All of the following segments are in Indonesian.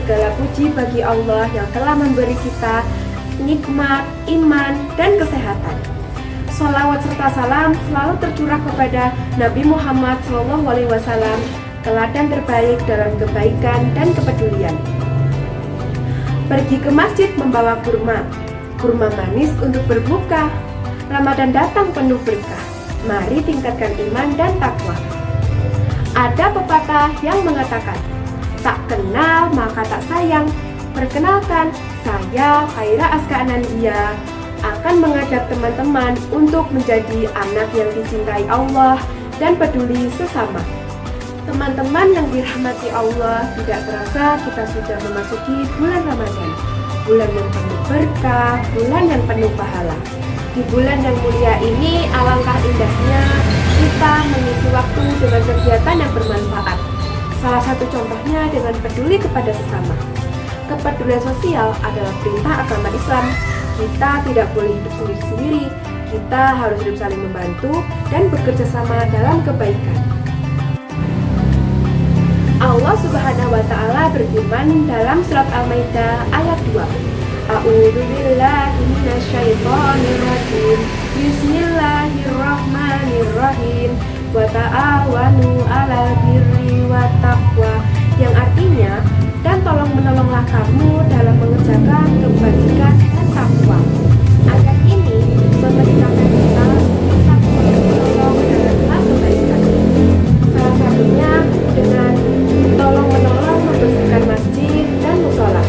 segala puji bagi Allah yang telah memberi kita nikmat, iman, dan kesehatan. Sholawat serta salam selalu tercurah kepada Nabi Muhammad SAW, teladan terbaik dalam kebaikan dan kepedulian. Pergi ke masjid membawa kurma manis untuk berbuka. Ramadan datang penuh berkah. Mari tingkatkan iman dan takwa. Ada pepatah yang mengatakan, tak kenal maka tak sayang. Perkenalkan, saya Khaira Aska Anandia akan mengajak teman-teman untuk menjadi anak yang dicintai Allah dan peduli sesama. Teman-teman yang dirahmati Allah, tidak terasa kita sudah memasuki bulan Ramadan. Bulan yang penuh berkah, bulan yang penuh pahala. Di bulan yang mulia ini, alangkah indahnya kita mengisi waktu dengan kegiatan yang bermanfaat. Salah satu contohnya dengan peduli kepada sesama. Kepedulian sosial adalah perintah agama Islam. Kita tidak boleh hidup sendiri-sendiri. Kita harus hidup saling membantu dan bekerja sama dalam kebaikan. Allah Subhanahu wa Ta'ala berfirman dalam surat Al-Maidah ayat 2. A'udzu billahi minasyaitonir rajim. Bismillahirrahmanirrahim. Wa ta'awanu 'alal birri wat taqwa, yang artinya, dan tolong menolonglah kamu dalam mengerjakan kebajikan dan takwa. Ayat ini memerintahkan kita untuk menolong dalam hal kebaikan. Salah satunya dengan tolong menolong membersihkan masjid dan musola.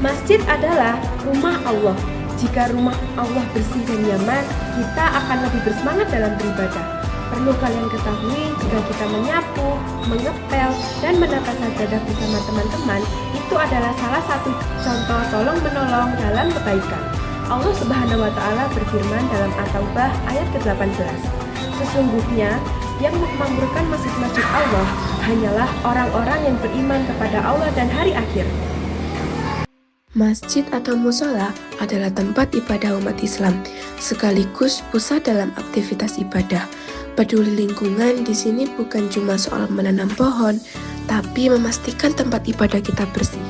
Masjid adalah rumah Allah. Jika rumah Allah bersih dan nyaman, kita akan lebih bersemangat dalam beribadah. Perlu kalian ketahui, jika kita menyapu, mengepel, dan menata sajadah bersama teman-teman, itu adalah salah satu contoh tolong-menolong dalam kebaikan. Allah Subhanahu wa Ta'ala berfirman dalam At-Taubah ayat ke-18. Sesungguhnya, yang memakmurkan masjid-masjid Allah hanyalah orang-orang yang beriman kepada Allah dan hari akhir. Masjid atau musola adalah tempat ibadah umat Islam, sekaligus pusat dalam aktivitas ibadah. Peduli lingkungan di sini bukan cuma soal menanam pohon, tapi memastikan tempat ibadah kita bersih,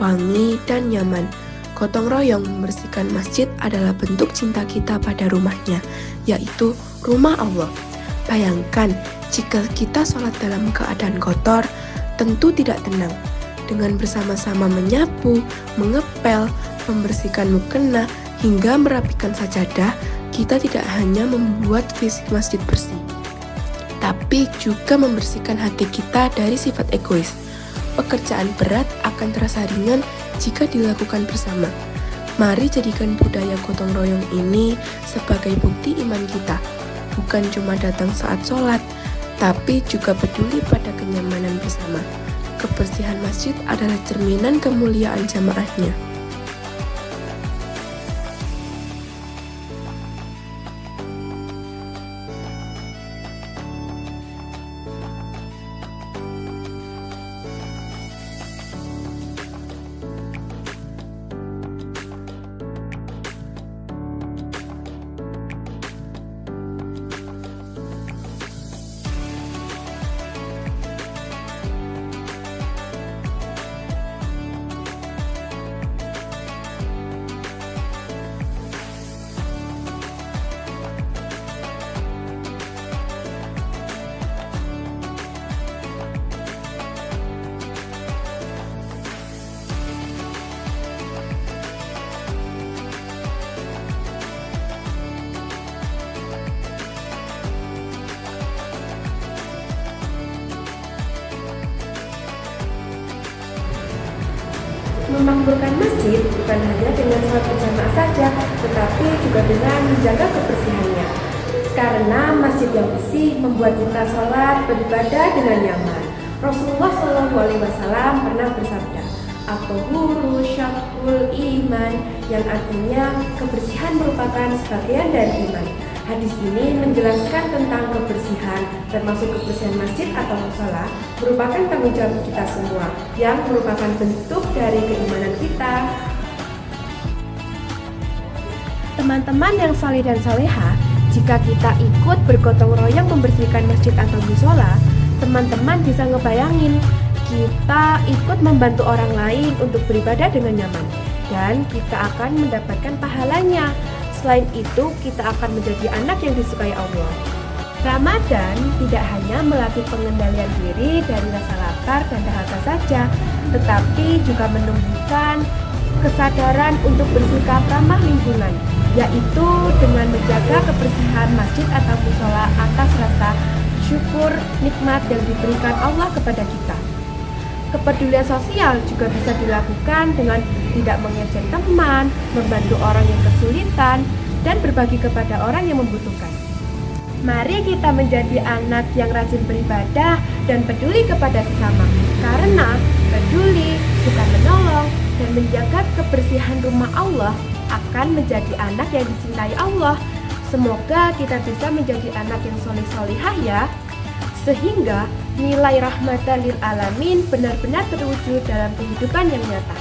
wangi, dan nyaman. Gotong royong membersihkan masjid adalah bentuk cinta kita pada rumahnya, yaitu rumah Allah. Bayangkan, jika kita sholat dalam keadaan kotor, tentu tidak tenang. Dengan bersama-sama menyapu, mengepel, membersihkan mukena, hingga merapikan sajadah, kita tidak hanya membuat fisik masjid bersih, tapi juga membersihkan hati kita dari sifat egois. Pekerjaan berat akan terasa ringan jika dilakukan bersama. Mari jadikan budaya gotong royong ini sebagai bukti iman kita, bukan cuma datang saat sholat, tapi juga peduli pada kenyamanan bersama. Kebersihan masjid adalah cerminan kemuliaan jamaahnya. Memakmurkan masjid bukan hanya dengan sholat berjamaah saja, tetapi juga dengan menjaga kebersihannya. Karena masjid yang bersih membuat kita sholat beribadah dengan nyaman. Rasulullah SAW pernah bersabda, "At-tuhuru syatrul iman", yang artinya kebersihan merupakan sebagian dari iman. Hadis ini menjelaskan tentang kebersihan, termasuk kebersihan masjid atau musola, merupakan tanggung jawab kita semua, yang merupakan bentuk dari keimanan kita. Teman-teman yang saleh dan saleha, jika kita ikut bergotong royong membersihkan masjid atau musola, Teman-teman bisa ngebayangin, kita ikut membantu orang lain untuk beribadah dengan nyaman, dan kita akan mendapatkan pahalanya. Selain itu, kita akan menjadi anak yang disukai Allah. Ramadan tidak hanya melatih pengendalian diri dari rasa lapar dan dahaga saja, tetapi juga menumbuhkan kesadaran untuk bersikap ramah lingkungan, yaitu dengan menjaga kebersihan masjid atau musola atas rasa syukur nikmat yang diberikan Allah kepada kita. Kepedulian sosial juga bisa dilakukan dengan tidak mengejek teman, membantu orang yang kesulitan, dan berbagi kepada orang yang membutuhkan. Mari kita menjadi anak yang rajin beribadah dan peduli kepada sesama, karena peduli, suka menolong, dan menjaga kebersihan rumah Allah akan menjadi anak yang dicintai Allah. Semoga kita bisa menjadi anak yang soleh-solihah ya, sehingga nilai rahmatan lil alamin benar-benar terwujud dalam kehidupan yang nyata.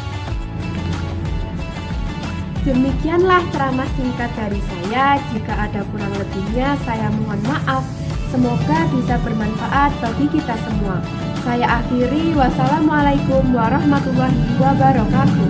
Demikianlah ceramah singkat dari saya. Jika ada kurang lebihnya, saya mohon maaf. Semoga bisa bermanfaat bagi kita semua. Saya akhiri, wassalamualaikum warahmatullahi wabarakatuh.